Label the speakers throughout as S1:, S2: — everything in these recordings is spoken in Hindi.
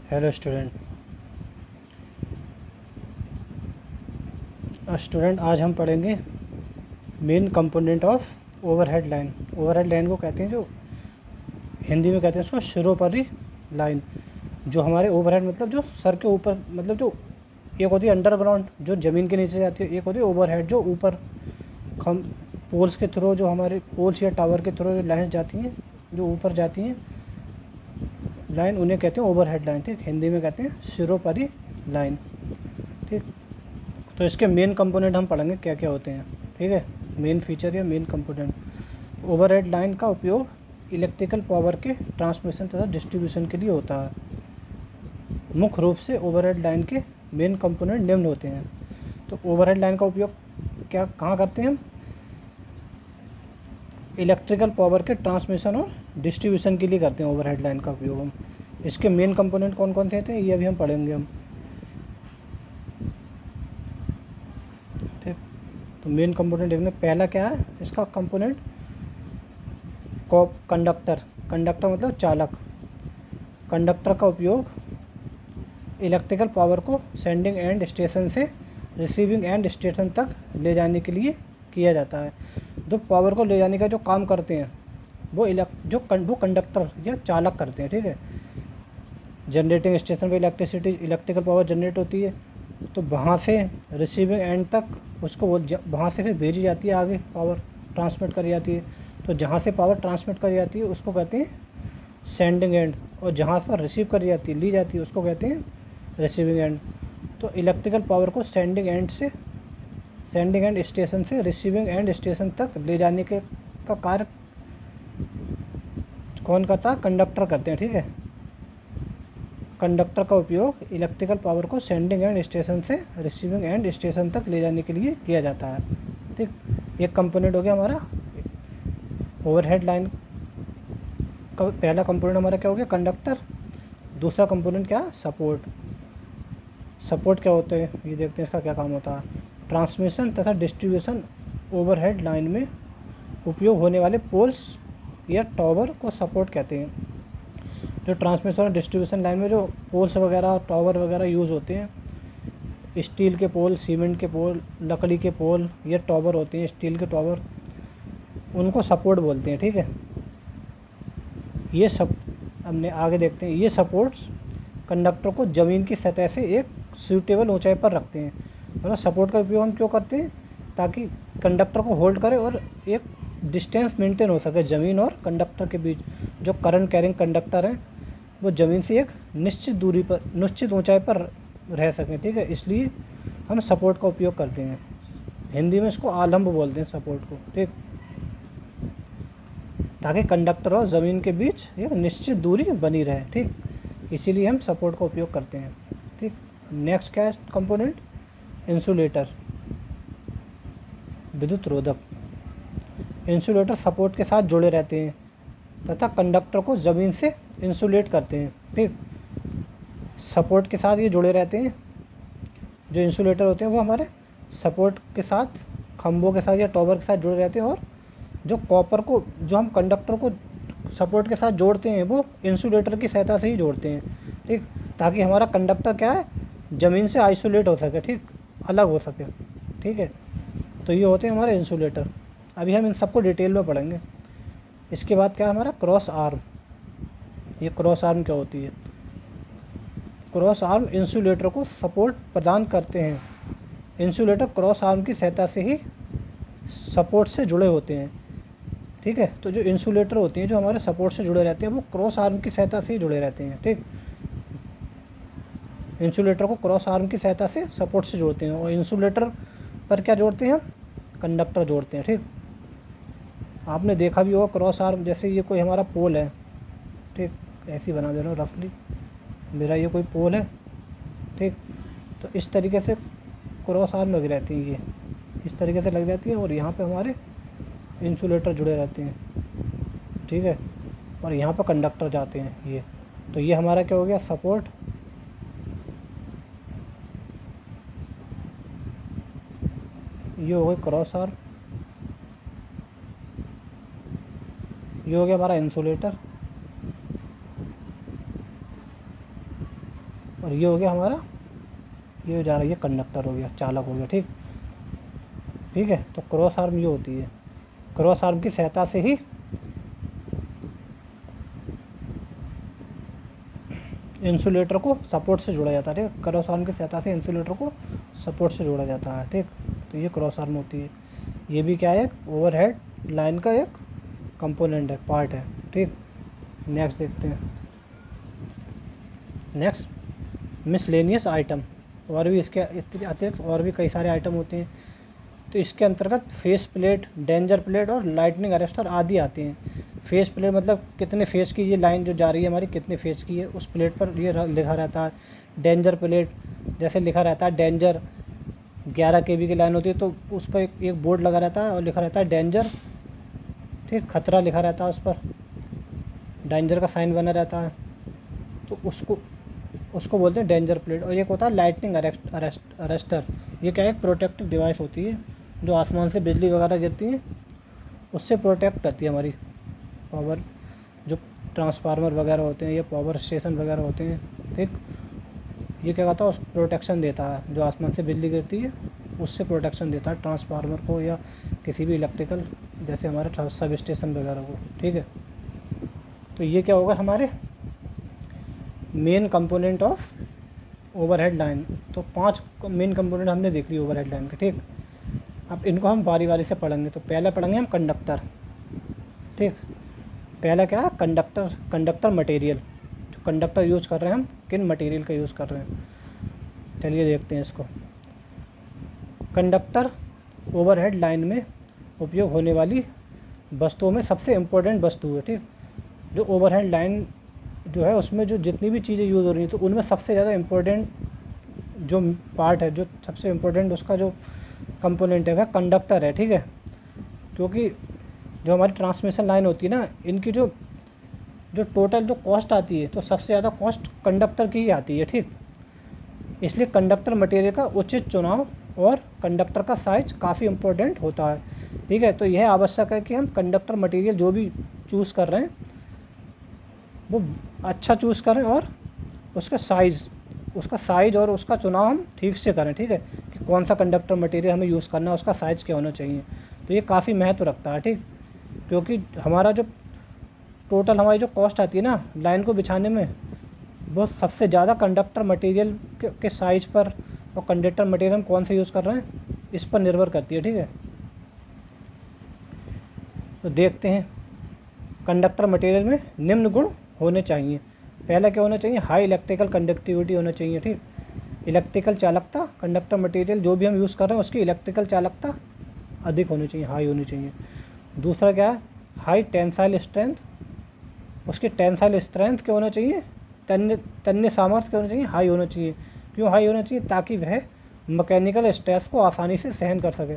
S1: हेलो स्टूडेंट, आज हम पढ़ेंगे main component of overhead line. Overhead line को कहते हैं, जो हिंदी में कहते हैं उसको सिरोपरी लाइन। जो हमारे ओवरहेड मतलब जो सर के ऊपर, मतलब जो एक होती है अंडरग्राउंड जो ज़मीन के नीचे जाती है, एक होती है ओवरहेड जो ऊपर हम पोल्स के थ्रू, जो हमारे पोल्स या टावर के थ्रू जो लाइन जाती हैं, जो ऊपर जाती हैं लाइन, उन्हें कहते हैं ओवरहेड लाइन। ठीक, हिंदी में कहते हैं सिरोपरी लाइन। ठीक, तो इसके मेन कंपोनेंट हम पढ़ेंगे क्या क्या होते हैं। ठीक है, मेन फीचर या मेन कंपोनेंट। ओवरहेड लाइन का उपयोग इलेक्ट्रिकल पावर के ट्रांसमिशन तथा डिस्ट्रीब्यूशन के लिए होता है। मुख्य रूप से ओवरहेड लाइन के मेन कंपोनेंट निम्न होते हैं। तो ओवरहेड लाइन का उपयोग क्या कहाँ करते हैं हम? इलेक्ट्रिकल पावर के ट्रांसमिशन और डिस्ट्रीब्यूशन के लिए करते हैं ओवरहेड लाइन का उपयोग हम। इसके मेन कंपोनेंट कौन कौन से थे ये अभी हम पढ़ेंगे हम। ठीक, तो मेन कंपोनेंट देखने, पहला क्या है इसका कंपोनेंट? कंडक्टर। कंडक्टर मतलब चालक। कंडक्टर का उपयोग इलेक्ट्रिकल पावर को सेंडिंग एंड स्टेशन से रिसीविंग एंड स्टेशन तक ले जाने के लिए किया जाता है। जो पावर को ले जाने का जो काम करते हैं वो वो कंडक्टर या चालक करते हैं। ठीक है, जनरेटिंग स्टेशन पे इलेक्ट्रिकल पावर जनरेट होती है, तो वहाँ से रिसीविंग एंड तक उसको वहाँ से फिर भेजी जाती है, आगे पावर ट्रांसमिट करी जाती है। तो जहाँ से पावर ट्रांसमिट करी जाती है उसको कहते हैं सेंडिंग एंड, और जहाँ पर रिसीव करी जाती है, ली जाती है, उसको कहते हैं रिसीविंग एंड। तो इलेक्ट्रिकल पावर को सेंडिंग एंड स्टेशन से रिसीविंग एंड स्टेशन तक ले जाने के का कार्य कौन करता है? कंडक्टर करते हैं। ठीक है, कंडक्टर का उपयोग इलेक्ट्रिकल पावर को सेंडिंग एंड स्टेशन से रिसीविंग एंड स्टेशन तक ले जाने के लिए किया जाता है। ठीक, एक कंपोनेंट हो गया हमारा ओवरहेड लाइन का। पहला कंपोनेंट हमारा क्या हो गया? कंडक्टर। दूसरा कंपोनेंट क्या? सपोर्ट। सपोर्ट क्या होते हैं ये देखते हैं, इसका क्या काम होता है। ट्रांसमिशन तथा डिस्ट्रीब्यूशन ओवरहेड लाइन में उपयोग होने वाले पोल्स या टावर को सपोर्ट कहते हैं। जो ट्रांसमिशन और डिस्ट्रीब्यूशन लाइन में जो पोल्स वगैरह, टावर वगैरह यूज़ होते हैं, स्टील के पोल, सीमेंट के पोल, लकड़ी के पोल या टावर होते हैं, स्टील के टावर, उनको सपोर्ट बोलते हैं। ठीक है, ये सब हमने आगे देखते हैं। ये सपोर्ट्स कंडक्टर को ज़मीन की सतह से एक सूटेबल ऊंचाई पर रखते हैं। मतलब सपोर्ट का उपयोग हम क्यों करते हैं? ताकि कंडक्टर को होल्ड करे और एक डिस्टेंस मेंटेन हो सके ज़मीन और कंडक्टर के बीच। जो करंट कैरिंग कंडक्टर हैं वो ज़मीन से एक निश्चित दूरी पर, निश्चित ऊंचाई पर रह सकें। ठीक है, इसलिए हम सपोर्ट का उपयोग करते हैं। हिंदी में इसको आलम्ब बोलते हैं सपोर्ट को। ठीक, ताकि कंडक्टर और ज़मीन के बीच एक निश्चित दूरी बनी रहे। ठीक, इसीलिए हम सपोर्ट का उपयोग करते हैं। ठीक, नेक्स्ट क्या है कंपोनेंट? इंसुलेटर, विद्युत रोधक। इंसुलेटर सपोर्ट के साथ जुड़े रहते हैं तथा कंडक्टर को ज़मीन से इंसुलेट करते हैं। ठीक, सपोर्ट के साथ ये जुड़े रहते हैं। जो इंसुलेटर होते हैं वो हमारे सपोर्ट के साथ, खंभों के साथ या टॉवर के साथ जुड़े रहते हैं। और जो कॉपर को, जो हम कंडक्टर को सपोर्ट के साथ जोड़ते हैं, वो इंसुलेटर की सहायता से ही जोड़ते हैं। ठीक, ताकि हमारा कंडक्टर क्या है, ज़मीन से आइसोलेट हो सके। ठीक, अलग हो सके। ठीक है, तो ये होते हैं हमारे इंसुलेटर। अभी हम इन सबको डिटेल में पढ़ेंगे। इसके बाद क्या है हमारा? Cross arm. ये क्रॉस आर्म क्या होती है? क्रॉस आर्म इंसुलेटर को सपोर्ट प्रदान करते हैं। इंसुलेटर क्रॉस आर्म की सहायता से ही सपोर्ट से जुड़े होते हैं। ठीक है, तो जो इंसुलेटर होते हैं जो हमारे सपोर्ट से जुड़े रहते हैं वो क्रॉस आर्म की सहायता से ही जुड़े रहते हैं। ठीक, इंसुलेटर को क्रॉस आर्म की सहायता से सपोर्ट से जोड़ते हैं, और इंसुलेटर पर क्या जोड़ते हैं हम? कंडक्टर जोड़ते हैं। ठीक, आपने देखा भी होगा क्रॉस आर्म, जैसे ये कोई हमारा पोल है। ठीक, ऐसे ही बना दे रहा हूँ रफली, मेरा ये कोई पोल है। ठीक, तो इस तरीके से क्रॉस आर्म लगी रहती है, ये इस तरीके से लग जाती है, और यहाँ पे हमारे इंसुलेटर जुड़े रहते हैं। ठीक है, और यहाँ पर कंडक्टर जाते हैं ये। तो ये हमारा क्या हो गया? सपोर्ट। ये हो गया क्रॉस आर्म, ये हो गया हमारा इंसुलेटर। और ये हो गया हमारा, ये जा रहा है, ये कंडक्टर हो गया, चालक हो गया। ठीक ठीक है। तो क्रॉस आर्म ये होती है, क्रॉस आर्म की सहायता से ही इंसुलेटर को सपोर्ट से जोड़ा जाता है। ठीक, क्रॉस आर्म की सहायता से इंसुलेटर को सपोर्ट से जोड़ा जाता है। ठीक, तो ये क्रॉस आर्म होती है। ये भी क्या है, एक ओवरहेड लाइन का एक कंपोनेंट है, पार्ट है। ठीक, नेक्स्ट देखते हैं। नेक्स्ट मिसलेनियस आइटम, और भी इसके अतिरिक्त और भी कई सारे आइटम होते हैं। तो इसके अंतर्गत फेस प्लेट, डेंजर प्लेट और लाइटनिंग अरेस्टर आदि आते हैं। फेस प्लेट मतलब कितने फेस की ये लाइन जो जा रही है हमारी, कितने फेस की है, उस प्लेट पर ये लिखा रहता है। डेंजर प्लेट जैसे लिखा रहता है डेंजर, 11 kV की लाइन होती है तो उस पर एक बोर्ड लगा रहता है और लिखा रहता है डेंजर। ठीक, खतरा लिखा रहता है उस पर, डेंजर का साइन बना रहता है, तो उसको बोलते हैं डेंजर प्लेट। और एक होता है लाइटनिंग अरेस्टर। ये क्या है, एक प्रोटेक्टिव डिवाइस होती है जो आसमान से बिजली वगैरह गिरती है उससे प्रोटेक्ट करती है हमारी पावर, जो ट्रांसफार्मर वगैरह होते हैं, ये पावर स्टेशन वगैरह होते हैं। ठीक, ये क्या कहता है, उस प्रोटेक्शन देता है, जो आसमान से बिजली गिरती है उससे प्रोटेक्शन देता है ट्रांसफार्मर को या किसी भी इलेक्ट्रिकल, जैसे हमारे सब स्टेशन वगैरह को। ठीक है, तो ये क्या होगा, हमारे main component of overhead line. तो 5 मेन कंपोनेंट हमने देख ली ओवरहेड लाइन के। ठीक, अब इनको हम बारी बारी से पढ़ेंगे। तो पहले पढ़ेंगे हम कंडक्टर। ठीक, पहला क्या है, कंडक्टर मटेरियल। जो कंडक्टर यूज़ कर रहे हैं हम, किन मटेरियल का यूज़ कर रहे हैं, चलिए देखते हैं इसको। कंडक्टर ओवरहेड लाइन में उपयोग होने वाली वस्तुओं में सबसे इम्पोर्टेंट वस्तु है। ठीक, जो ओवरहेड लाइन जो है उसमें जो जितनी भी चीज़ें यूज़ हो रही हैं तो उनमें सबसे ज़्यादा इम्पोर्टेंट जो पार्ट है, जो सबसे इम्पोर्टेंट उसका जो कंपोनेंट है वह कंडक्टर है। ठीक है, क्योंकि जो हमारी ट्रांसमिशन लाइन होती है ना, इनकी जो टोटल जो कॉस्ट आती है तो सबसे ज़्यादा कॉस्ट कंडक्टर की ही आती है। ठीक, इसलिए कंडक्टर मटेरियल का उचित चुनाव और कंडक्टर का साइज काफ़ी इम्पोर्टेंट होता है। ठीक है, तो यह आवश्यक है कि हम कंडक्टर मटेरियल जो भी चूज़ कर रहे हैं वो अच्छा चूज़ करें और उसका साइज़ और उसका चुनाव हम ठीक से करें। ठीक है, कि कौन सा कंडक्टर मटेरियल हमें यूज़ करना है, उसका साइज़ क्या होना चाहिए। तो ये काफ़ी महत्व रखता है। ठीक, क्योंकि हमारा जो टोटल हमारी जो कॉस्ट आती है ना लाइन को बिछाने में, वो सबसे ज़्यादा कंडक्टर मटेरियल के साइज़ पर और कंडक्टर मटेरियल हम कौन सा यूज़ कर रहे हैं इस पर निर्भर करती है। ठीक है, तो देखते हैं। कंडक्टर मटेरियल में निम्न गुण होने चाहिए। पहला क्या होना चाहिए, हाई इलेक्ट्रिकल कंडक्टिविटी होना चाहिए। ठीक, इलेक्ट्रिकल चालकता, कंडक्टर मटेरियल जो भी हम यूज़ कर रहे हैं उसकी इलेक्ट्रिकल चालकता अधिक होनी चाहिए, हाई होनी चाहिए। दूसरा क्या है, हाई टेंसाइल स्ट्रेंथ, उसकी टेंसाइल स्ट्रेंथ क्या होना चाहिए, तन्य सामर्थ्य क्या होना चाहिए, हाई होना चाहिए। क्यों हाई होना चाहिए, ताकि वह मैकेनिकल स्ट्रेस को आसानी से सहन कर सके।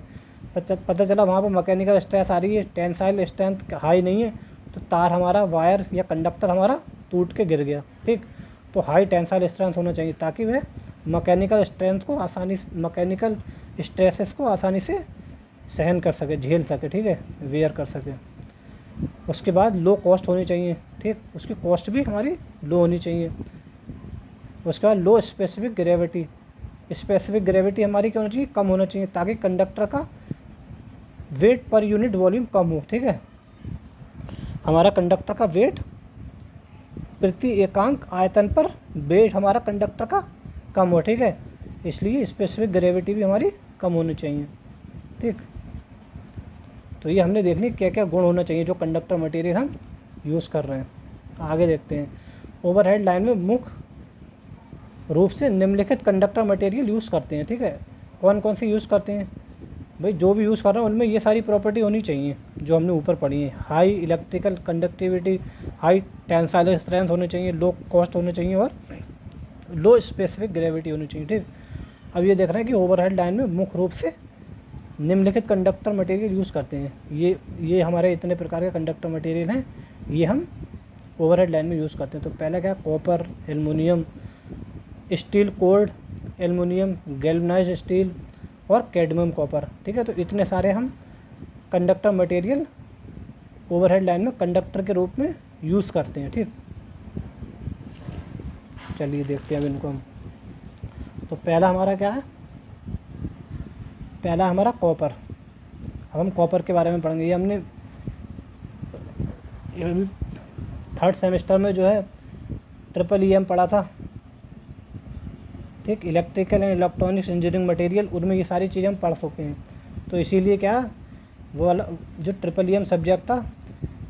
S1: पता चला वहाँ पर मैकेनिकल स्ट्रेस आ रही है, टेंसाइल स्ट्रेंथ हाई नहीं है, तो तार हमारा, वायर या कंडक्टर हमारा टूट के गिर गया। ठीक, तो हाई टेंसाइल स्ट्रेंथ होना चाहिए ताकि वह मैकेनिकल स्ट्रेंथ को मैकेनिकल स्ट्रेसेस को आसानी से सहन कर सके, झेल सके। ठीक है, वेयर कर सके। उसके बाद लो कॉस्ट होनी चाहिए। ठीक, उसकी कॉस्ट भी हमारी लो होनी चाहिए। उसके बाद लो स्पेसिफिक ग्रेविटी, स्पेसिफिक ग्रेविटी हमारी क्या होनी चाहिए, कम होना चाहिए, ताकि कंडक्टर का वेट पर यूनिट वॉल्यूम कम हो। ठीक है, हमारा कंडक्टर का वेट प्रति एकांक आयतन पर वेट हमारा कंडक्टर का कम हो। ठीक है, इसलिए स्पेसिफिक ग्रेविटी भी हमारी कम होनी चाहिए। ठीक, तो ये हमने देख ली क्या क्या गुण होना चाहिए जो कंडक्टर मटेरियल हम यूज़ कर रहे हैं। आगे देखते हैं। ओवरहेड लाइन में मुख्य रूप से निम्नलिखित कंडक्टर मटेरियल यूज़ करते हैं। ठीक है, कौन कौन से यूज़ करते हैं भाई, जो भी यूज़ कर रहे हैं उनमें ये सारी प्रॉपर्टी होनी चाहिए जो हमने ऊपर पढ़ी है। High electrical conductivity, high tensile strength होने चाहिए, लो कॉस्ट होने चाहिए और लो स्पेसिफिक ग्रेविटी होनी चाहिए। ठीक, अब ये देख रहे हैं कि ओवरहेड लाइन में मुख्य रूप से निम्नलिखित कंडक्टर मटेरियल यूज़ करते हैं। ये हमारे इतने प्रकार के कंडक्टर मटेरियल हैं, ये हम ओवरहेड लाइन में यूज़ करते हैं। तो पहला क्या, copper, aluminium, steel cored, aluminium, galvanised steel और कैडमियम कॉपर। ठीक है, तो इतने सारे हम कंडक्टर मटेरियल ओवरहेड लाइन में कंडक्टर के रूप में यूज़ करते हैं। ठीक, चलिए देखते हैं अब इनको हम। तो पहला हमारा क्या है, पहला हमारा कॉपर। अब हम कॉपर के बारे में पढ़ेंगे। ये हमने थर्ड सेमेस्टर में जो है ट्रिपल EM पढ़ा था, ठीक, electrical and electronics engineering material, उनमें ये सारी चीज़ें हम पढ़ सकते हैं। तो इसीलिए क्या, वो जो ट्रिपल EM सब्जेक्ट था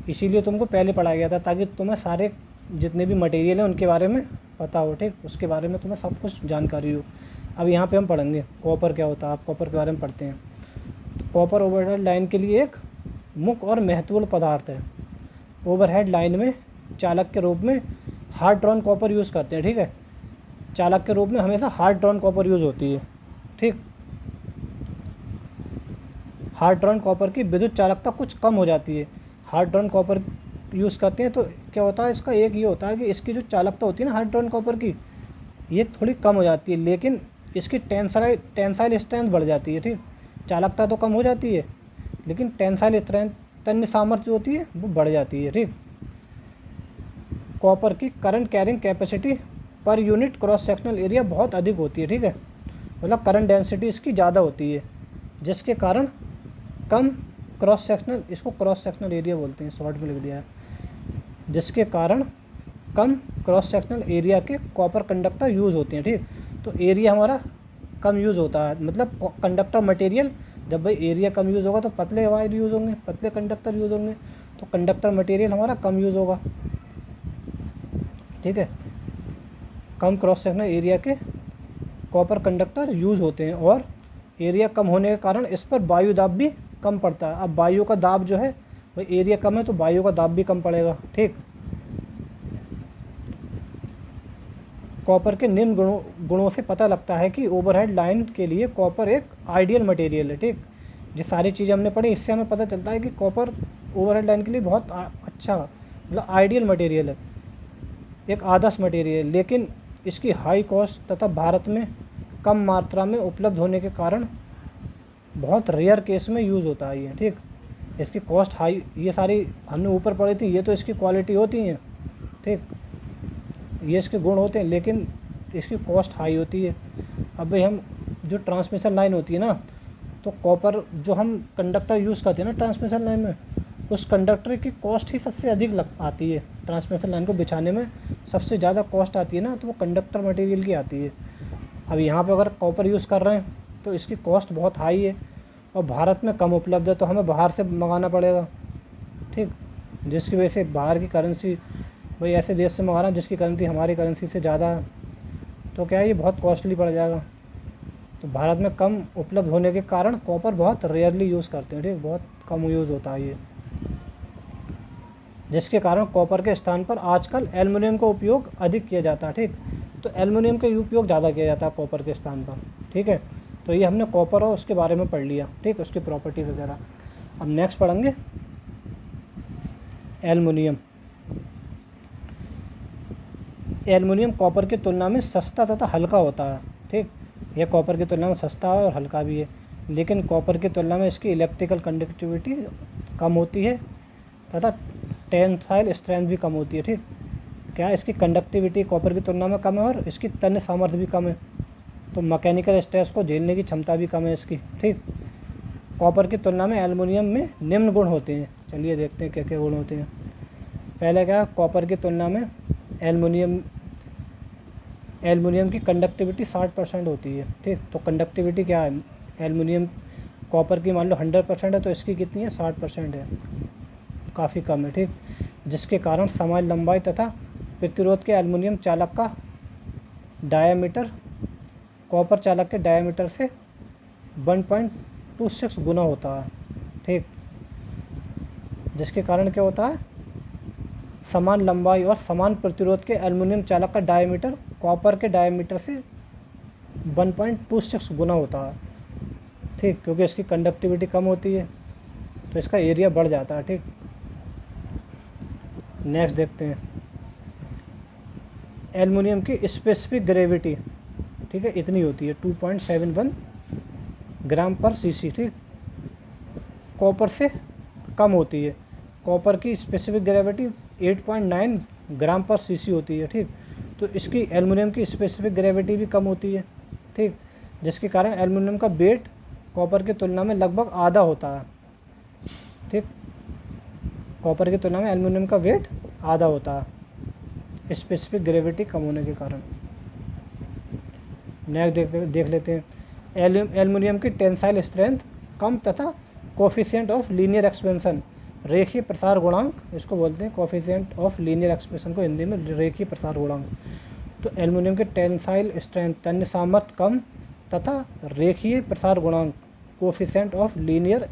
S1: इसीलिए तुमको पहले पढ़ाया गया था, ताकि तुम्हें सारे जितने भी मटेरियल हैं उनके बारे में पता हो, ठीक, उसके बारे में तुम्हें सब कुछ जानकारी हो। अब यहाँ पे हम पढ़ेंगे कॉपर क्या होता है। आप कॉपर के बारे में पढ़ते हैं। तो कॉपर ओवरहेड लाइन के लिए एक मुख्य और महत्वपूर्ण पदार्थ है। ओवरहेड लाइन में चालक के रूप में हार्ड ड्रॉन कॉपर यूज़ करते हैं, ठीक है। चालक के रूप में हमेशा हार्ड ड्रॉन कॉपर यूज़ होती है, ठीक। हार्ड ड्रॉन कॉपर की विद्युत चालकता कुछ कम हो जाती है। हार्ड ड्रॉन कॉपर यूज़ करते हैं तो क्या होता है, इसका एक ये होता है कि इसकी जो चालकता होती है ना हार्ड ड्रॉन कॉपर की, ये थोड़ी कम हो जाती है, लेकिन इसकी टेंसाइल स्ट्रेंथ बढ़ जाती है, ठीक। चालकता तो कम हो जाती है लेकिन टेंसाइल स्ट्रेंथ, तन्य सामर्थ्य होती है वो बढ़ जाती है, ठीक। कॉपर की current carrying capacity per unit cross sectional area बहुत अधिक होती है, ठीक है। मतलब करंट डेंसिटी इसकी ज़्यादा होती है, जिसके कारण कम क्रॉस सेक्शनल, इसको क्रॉस सेक्शनल एरिया बोलते हैं, शॉर्ट में लिख दिया है, जिसके कारण कम क्रॉस सेक्शनल एरिया के कॉपर कंडक्टर यूज़ होते हैं, ठीक। तो एरिया हमारा कम यूज़ होता है, मतलब कंडक्टर मटेरियल, जब भाई एरिया कम यूज़ होगा तो पतले वायर यूज़ होंगे, पतले कंडक्टर यूज़ होंगे, तो कंडक्टर मटेरियल हमारा कम यूज़ होगा, ठीक है। कम क्रॉस सेक्शनल एरिया के कॉपर कंडक्टर यूज़ होते हैं और एरिया कम होने के कारण इस पर वायु दाब भी कम पड़ता है। अब वायु का दाब जो है, भाई एरिया कम है तो वायु का दाब भी कम पड़ेगा, ठीक। कॉपर के निम्न गुणों से पता लगता है कि ओवरहेड लाइन के लिए कॉपर एक आइडियल मटेरियल है, ठीक। ये सारी चीज़ें हमने पढ़ी, इससे हमें पता चलता है कि कॉपर ओवरहेड लाइन के लिए बहुत अच्छा, मतलब आइडियल मटेरियल है, एक आदर्श मटेरियल। लेकिन इसकी हाई कॉस्ट तथा भारत में कम मात्रा में उपलब्ध होने के कारण बहुत रेयर केस में यूज़ होता है ये, ठीक। इसकी कॉस्ट हाई, ये सारी हमने ऊपर पढ़ी थी, ये तो इसकी क्वालिटी होती हैं, ठीक, ये इसके गुण होते हैं, लेकिन इसकी कॉस्ट हाई होती है। अब भाई हम जो ट्रांसमिशन लाइन होती है ना, तो कॉपर जो हम कंडक्टर यूज़ करते हैं ना ट्रांसमिशन लाइन में, उस कंडक्टर की कॉस्ट ही सबसे अधिक आती है। ट्रांसमिशन लाइन को बिछाने में सबसे ज़्यादा कॉस्ट आती है ना, तो वो कंडक्टर मटेरियल की आती है। अब यहाँ पे अगर कॉपर यूज़ कर रहे हैं तो इसकी कॉस्ट बहुत हाई है और भारत में कम उपलब्ध है, तो हमें बाहर से मंगाना पड़ेगा, ठीक। जिसकी वजह से बाहर की करेंसी, भाई ऐसे देश से मंगा रहे हैं जिसकी करेंसी हमारी करेंसी से ज़्यादा है, तो क्या है ये बहुत कॉस्टली पड़ जाएगा। तो भारत में कम उपलब्ध होने के कारण कॉपर बहुत रेयरली यूज़ करते हैं, ठीक, बहुत कम यूज़ होता है ये, जिसके कारण कॉपर के स्थान पर आजकल एल्युमिनियम का उपयोग अधिक किया जाता है, ठीक। तो एल्युमिनियम का उपयोग ज़्यादा किया जाता है कॉपर के स्थान पर, ठीक है। तो ये हमने कॉपर और उसके बारे में पढ़ लिया, ठीक, उसकी प्रॉपर्टी वगैरह। अब नेक्स्ट पढ़ेंगे एल्युमिनियम। एल्युमिनियम कॉपर की तुलना में सस्ता तथा हल्का होता है, ठीक। यह कॉपर की तुलना में सस्ता है और हल्का भी है, लेकिन कॉपर की तुलना में इसकी इलेक्ट्रिकल कंडक्टिविटी कम होती है तथा टेंसाइल स्ट्रेंथ भी कम होती है, ठीक। क्या इसकी कंडक्टिविटी कॉपर की तुलना में कम है और इसकी तन्य सामर्थ्य भी कम है, तो मैकेनिकल स्ट्रेस को झेलने की क्षमता भी कम है इसकी, ठीक। कॉपर की तुलना में एल्युमिनियम में निम्न गुण होते हैं। चलिए देखते हैं क्या क्या गुण होते हैं। पहले क्या, कॉपर की तुलना में एल्युमिनियम की कंडक्टिविटी 60% होती है, ठीक। तो कंडक्टिविटी क्या है, एल्युमिनियम कॉपर की मान लो 100% है तो इसकी कितनी है, 60% है, काफ़ी कम है, ठीक। जिसके कारण समान लंबाई तथा प्रतिरोध के एल्युमिनियम चालक का डायामीटर कॉपर चालक के डायामीटर से 1.26 गुना होता है, ठीक। जिसके कारण क्या होता है, समान लंबाई और समान प्रतिरोध के एल्युमिनियम चालक का डायामीटर कॉपर के डायामीटर से 1.26 गुना होता है, ठीक। क्योंकि इसकी कंडक्टिविटी कम होती है तो इसका एरिया बढ़ जाता है, ठीक। नेक्स्ट देखते हैं एल्युमिनियम की स्पेसिफिक ग्रेविटी, ठीक है, इतनी होती है 2.71 ग्राम पर सीसी, ठीक। कॉपर से कम होती है। कॉपर की स्पेसिफिक ग्रेविटी 8.9 ग्राम पर सीसी होती है, ठीक। तो इसकी एल्युमिनियम की स्पेसिफिक ग्रेविटी भी कम होती है, ठीक, जिसके कारण एल्युमिनियम का वेट कॉपर की तुलना में लगभग आधा होता है। ठीक, कॉपर की तुलना में एल्युमिनियम का वेट आधा होता है स्पेसिफिक ग्रेविटी कम होने के कारण। नेक्स्ट देख लेते हैं, एल्युमिनियम की टेंसाइल स्ट्रेंथ कम तथा कोफिशिएंट ऑफ लीनियर एक्सपेंशन, रेखीय प्रसार गुणांक, इसको बोलते हैं कोफिशिएंट ऑफ लीनियर एक्सपेंशन को हिंदी में रेखीय प्रसार गुणांक। तो एल्युमिनियम की टेंसाइल स्ट्रेंथ तन्य सामर्थ्य कम तथा रेखीय प्रसार गुणांक कोफिशिएंट ऑफ लीनियर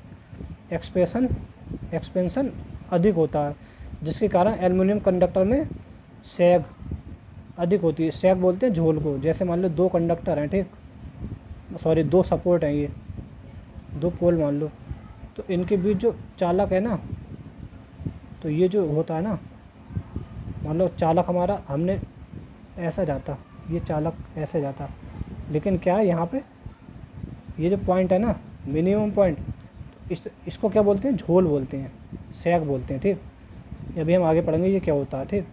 S1: एक्सपेंशन अधिक होता है, जिसके कारण एल्युमिनियम कंडक्टर में सैग अधिक होती है। सैग बोलते हैं झोल को। जैसे मान लो दो कंडक्टर हैं, ठीक, सॉरी दो सपोर्ट हैं, ये दो पोल मान लो, तो इनके बीच जो चालक है ना, तो ये जो होता है ना, मान लो चालक हमारा हमने ऐसा जाता, ये चालक ऐसे जाता, लेकिन क्या है यहाँ पे ये जो पॉइंट है ना, मिनिमम पॉइंट, इसको क्या बोलते हैं, झोल बोलते हैं, सैग बोलते हैं। ठीक, अभी हम आगे पढ़ेंगे ये क्या होता है। ठीक,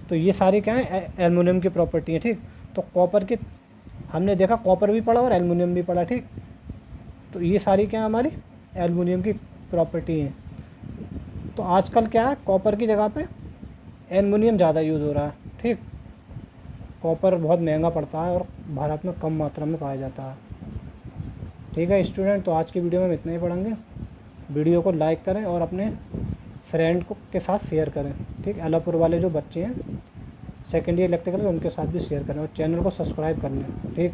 S1: तो ये सारी क्या है, एल्युमिनियम की प्रॉपर्टी है। ठीक, तो कॉपर की हमने देखा, कॉपर भी पढ़ा और एल्युमिनियम भी पढ़ा। ठीक, तो ये सारी क्या है हमारी एल्युमिनियम की प्रॉपर्टी है। तो आजकल क्या है, कॉपर की जगह पे एल्युमिनियम ज़्यादा यूज़ हो रहा है। ठीक, कॉपर बहुत महंगा पड़ता है और भारत में कम मात्रा में पाया जाता है। ठीक है स्टूडेंट, तो आज की वीडियो में हम इतना ही पढ़ेंगे। वीडियो को लाइक करें और अपने फ्रेंड को के साथ शेयर करें। ठीक, अलापुर वाले जो बच्चे हैं सेकेंड ईयर इलेक्ट्रिकल, उनके साथ भी शेयर करें और चैनल को सब्सक्राइब कर लें। ठीक।